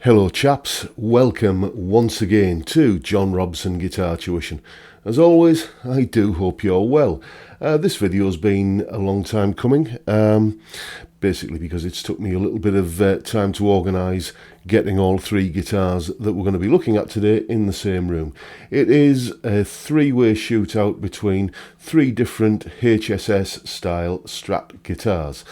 Hello chaps, welcome once again to John Robson Guitar Tuition. As always, I do hope you're well. This video's been a long time coming, basically because it's took me a little bit of time to organise getting all three guitars that we're going to be looking at today in the same room. It is a three-way shootout between three different HSS style Strat guitars.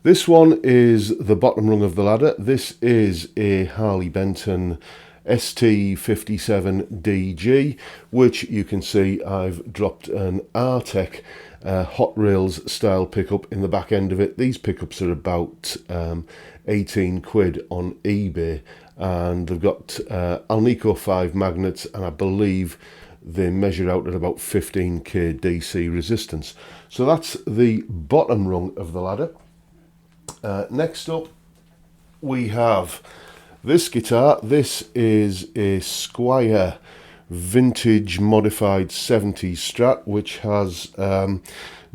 This one is the bottom rung of the ladder. This is a Harley Benton ST57DG, which you can see I've dropped an Artec Hot Rails style pickup in the back end of it. These pickups are about 18 quid on eBay, and they've got Alnico 5 magnets, and I believe they measure out at about 15k DC resistance. So that's the bottom rung of the ladder. Next up we have this guitar. This is a Squier vintage modified 70s Strat, which has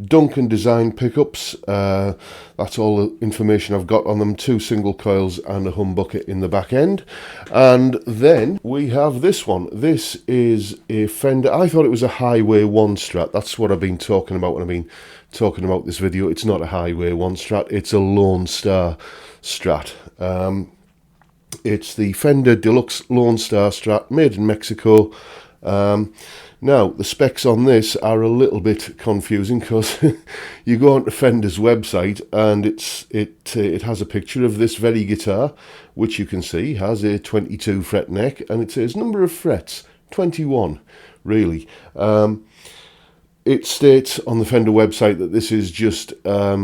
Duncan design pickups. That's all the information I've got on them. 2 single coils and a humbucker in the back end. And then we have this one. This is a Fender. I thought it was a Highway 1 Strat. That's what I've been talking about when I've been talking about this video. It's not a Highway 1 Strat, it's a Lone Star Strat. It's the Fender Deluxe Lone Star Strat, made in Mexico. Now, the specs on this are a little bit confusing because you go onto Fender's website and it has a picture of this very guitar, which you can see has a 22 fret neck, and it says number of frets 21. Really, it states on the Fender website that this is just a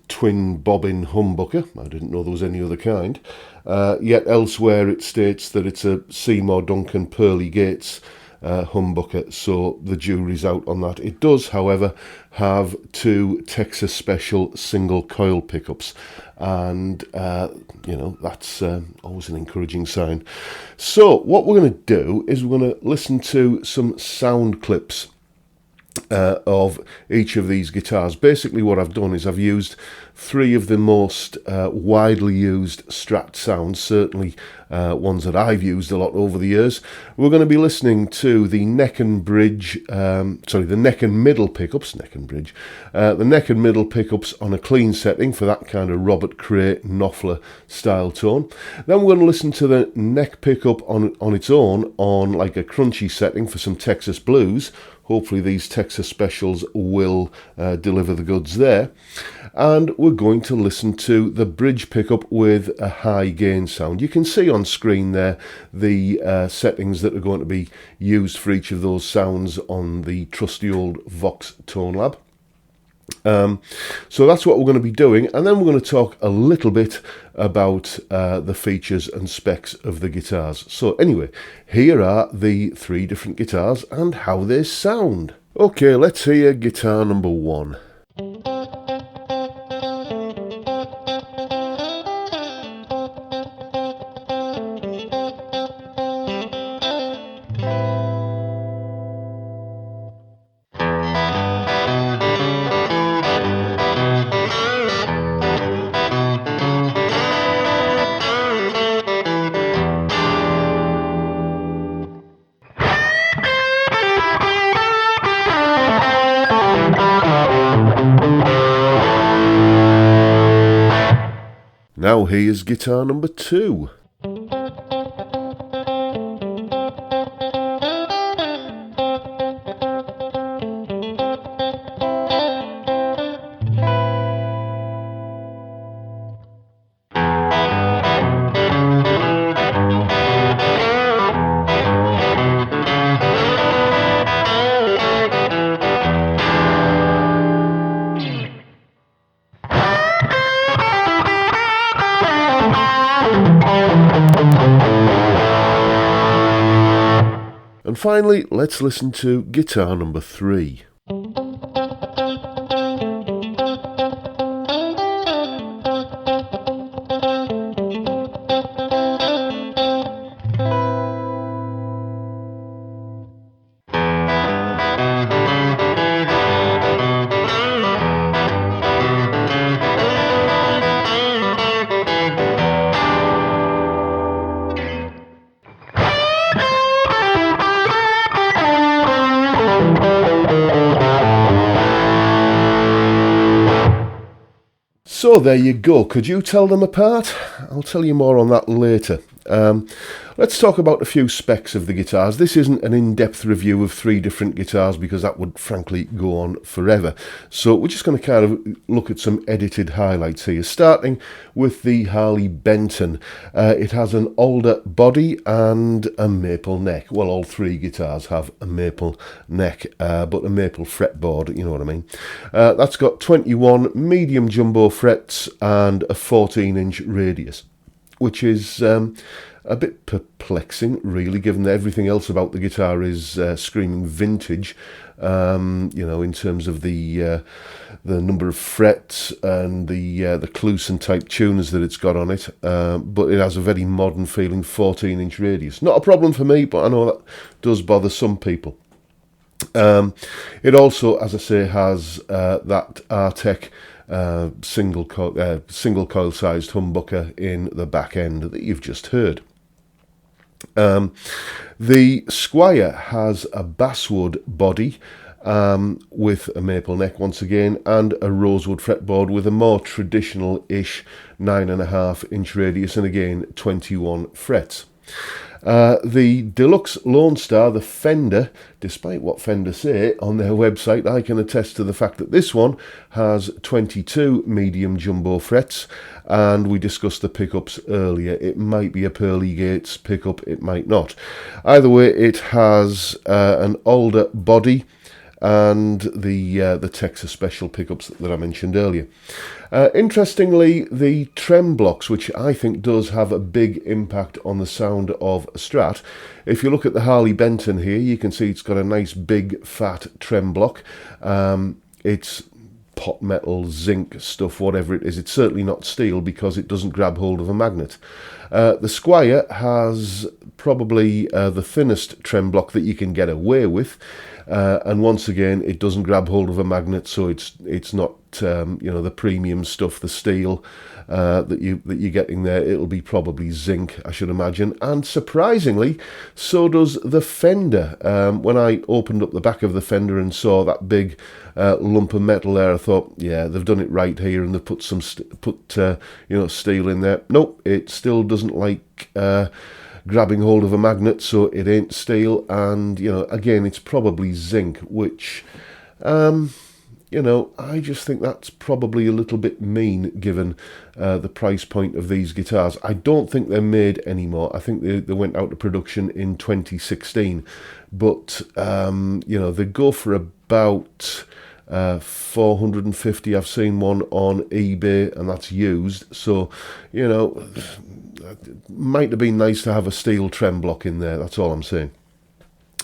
twin bobbin humbucker. I didn't know there was any other kind. Yet elsewhere it states that it's a Seymour Duncan Pearly Gates humbucker, so the jury's out on that. It does, however, have 2 Texas Special single coil pickups, and you know, that's always an encouraging sign. So what we're going to do is we're going to listen to some sound clips of each of these guitars. Basically what I've done is I've used 3 of the most widely used Strat sounds, certainly ones that I've used a lot over the years. We're going to be listening to the neck and bridge, the neck and middle pickups, the neck and middle pickups on a clean setting for that kind of Robert Cray Knopfler style tone. Then we're going to listen to the neck pickup on its own on like a crunchy setting for some Texas blues. Hopefully these Texas Specials will deliver the goods there. And we're going to listen to the bridge pickup with a high gain sound. You can see on screen there the settings that are going to be used for each of those sounds on the trusty old Vox Tone Lab. So that's what we're going to be doing, and then we're going to talk a little bit about the features and specs of the guitars. So anyway, here are the 3 different guitars and how they sound. Okay, let's hear guitar number 1. Now here's guitar number 2. And finally, let's listen to guitar number 3. So there you go. Could you tell them apart? I'll tell you more on that later. Let's talk about a few specs of the guitars. This isn't an in-depth review of 3 different guitars because that would frankly go on forever. So we're just going to kind of look at some edited highlights here, starting with the Harley Benton. It has an alder body and a maple neck. Well, all 3 guitars have a maple neck, but a maple fretboard, you know what I mean. That's got 21 medium jumbo frets and a 14-inch radius, which is a bit perplexing, really, given that everything else about the guitar is screaming vintage. You know, in terms of the number of frets and the Clusen type tuners that it's got on it, but it has a very modern feeling 14-inch radius. Not a problem for me, but I know that does bother some people. It also, as I say, has that Artec single coil sized humbucker in the back end that you've just heard. The Squier has a basswood body with a maple neck once again, and a rosewood fretboard with a more traditional-ish 9.5-inch radius, and again 21 frets. The Deluxe Lone Star, the Fender, despite what Fender say on their website, I can attest to the fact that this one has 22 medium jumbo frets, and we discussed the pickups earlier. It might be a Pearly Gates pickup, it might not. Either way, it has an alder body and the Texas Special pickups that I mentioned earlier. Interestingly, the trem blocks, which I think does have a big impact on the sound of a Strat. If you look at the Harley Benton here, you can see it's got a nice big fat trem block. It's pot metal, zinc stuff, whatever it is. It's certainly not steel because it doesn't grab hold of a magnet. The Squier has probably the thinnest trem block that you can get away with. And once again, it doesn't grab hold of a magnet, so it's not you know, the premium stuff, the steel that you're getting there. It'll be probably zinc, I should imagine. And surprisingly, so does the Fender. When I opened up the back of the Fender and saw that big lump of metal there, I thought, yeah, they've done it right here, and they've put some you know, steel in there. Nope, it still doesn't like grabbing hold of a magnet, so it ain't steel. And you know, again, it's probably zinc, which you know, I just think that's probably a little bit mean given the price point of these guitars. I don't think they're made anymore. I think they went out of production in 2016, but you know, they go for about 450. I've seen one on eBay, and that's used. So you know, it might have been nice to have a steel trem block in there. That's all I'm saying.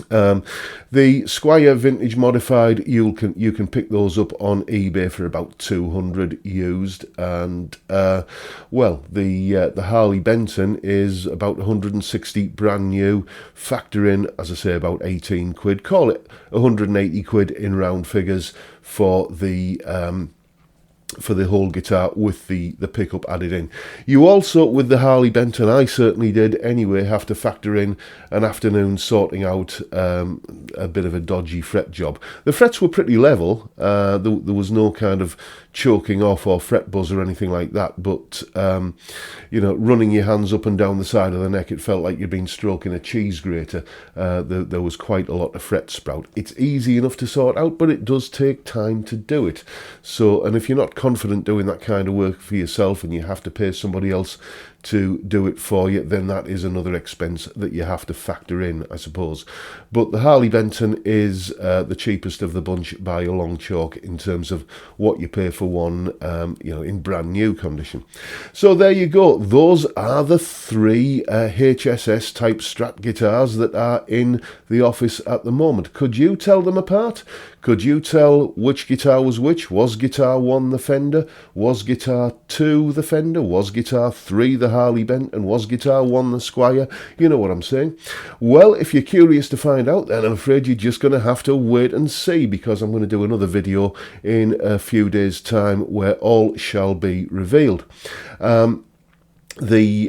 The Squier Vintage Modified, you can pick those up on eBay for about 200 used, and well, the Harley Benton is about 160 brand new. Factor in, as I say, about 18 quid. Call it 180 quid in round figures for the whole guitar with the pickup added in. You also, with the Harley Benton, I certainly did anyway, have to factor in an afternoon sorting out a bit of a dodgy fret job. The frets were pretty level. There was no kind of choking off or fret buzz or anything like that, but you know, running your hands up and down the side of the neck, it felt like you'd been stroking a cheese grater. There was quite a lot of fret sprout. It's easy enough to sort out, but it does take time to do it. So, and if you're not confident doing that kind of work for yourself and you have to pay somebody else to do it for you, then that is another expense that you have to factor in, I suppose. But the Harley Benton is the cheapest of the bunch by a long chalk in terms of what you pay for one, you know, in brand new condition. So there you go. Those are the 3 HSS type Strat guitars that are in the office at the moment. Could you tell them apart? Could you tell which guitar was which? Was guitar 1 the Fender? Was guitar 2 the Fender? Was guitar 3 the Harley Benton? Was guitar 1 the Squier? You know what I'm saying. Well, if you're curious to find out, then I'm afraid you're just going to have to wait and see, because I'm going to do another video in a few days' time where all shall be revealed. The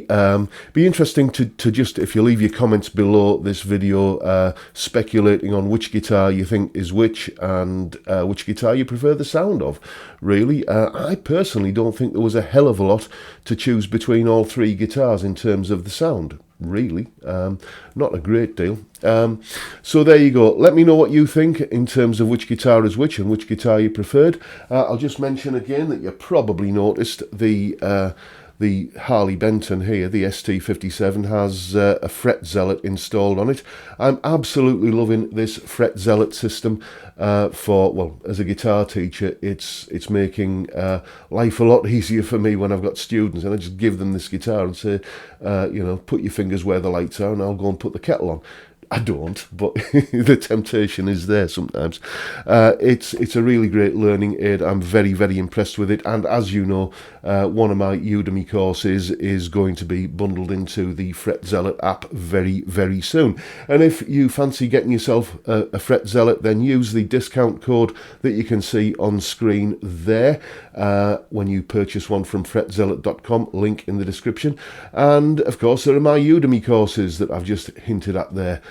be interesting to just, if you leave your comments below this video, speculating on which guitar you think is which, and which guitar you prefer the sound of. Really, I personally don't think there was a hell of a lot to choose between all three guitars in terms of the sound. Really, not a great deal. So there you go. Let me know what you think in terms of which guitar is which and which guitar you preferred. I'll just mention again that you probably noticed the Harley Benton here, the ST57, has a fret zealot installed on it. I'm absolutely loving this fret zealot system. As a guitar teacher, it's making life a lot easier for me when I've got students, and I just give them this guitar and say, put your fingers where the lights are, and I'll go and put the kettle on. I don't, but the temptation is there sometimes. It's a really great learning aid. I'm very, very impressed with it. And as you know, one of my Udemy courses is going to be bundled into the Fret Zealot app very, very soon. And if you fancy getting yourself a Fret Zealot, then use the discount code that you can see on screen there when you purchase one from fretzealot.com, link in the description. And of course, there are my Udemy courses that I've just hinted at there.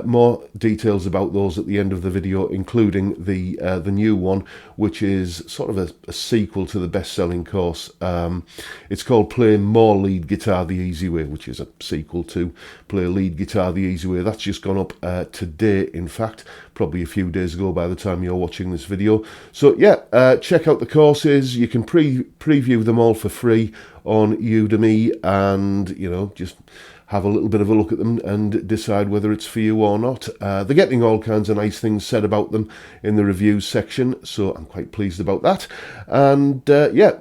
More details about those at the end of the video, including the new one, which is sort of a sequel to the best-selling course. It's called Play More Lead Guitar the Easy Way, which is a sequel to Play Lead Guitar the Easy Way. That's just gone up today, in fact, probably a few days ago by the time you're watching this video. So yeah, check out the courses. You can preview them all for free on Udemy, and just have a little bit of a look at them and decide whether it's for you or not. They're getting all kinds of nice things said about them in the reviews section, so I'm quite pleased about that. And yeah,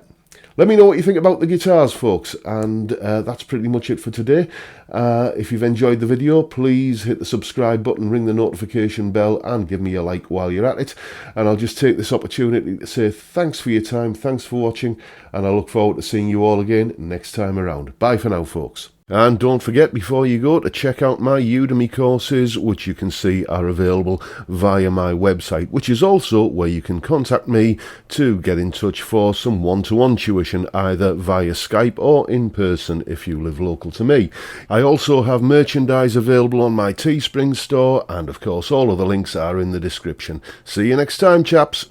let me know what you think about the guitars, folks. And that's pretty much it for today. If you've enjoyed the video, please hit the subscribe button, ring the notification bell, and give me a like while you're at it. And I'll just take this opportunity to say thanks for your time, thanks for watching, and I look forward to seeing you all again next time around. Bye for now, folks. And don't forget, before you go, to check out my Udemy courses, which you can see are available via my website, which is also where you can contact me to get in touch for some one-to-one tuition, either via Skype or in person if you live local to me. I also have merchandise available on my Teespring store, and of course all of the links are in the description. See you next time, chaps.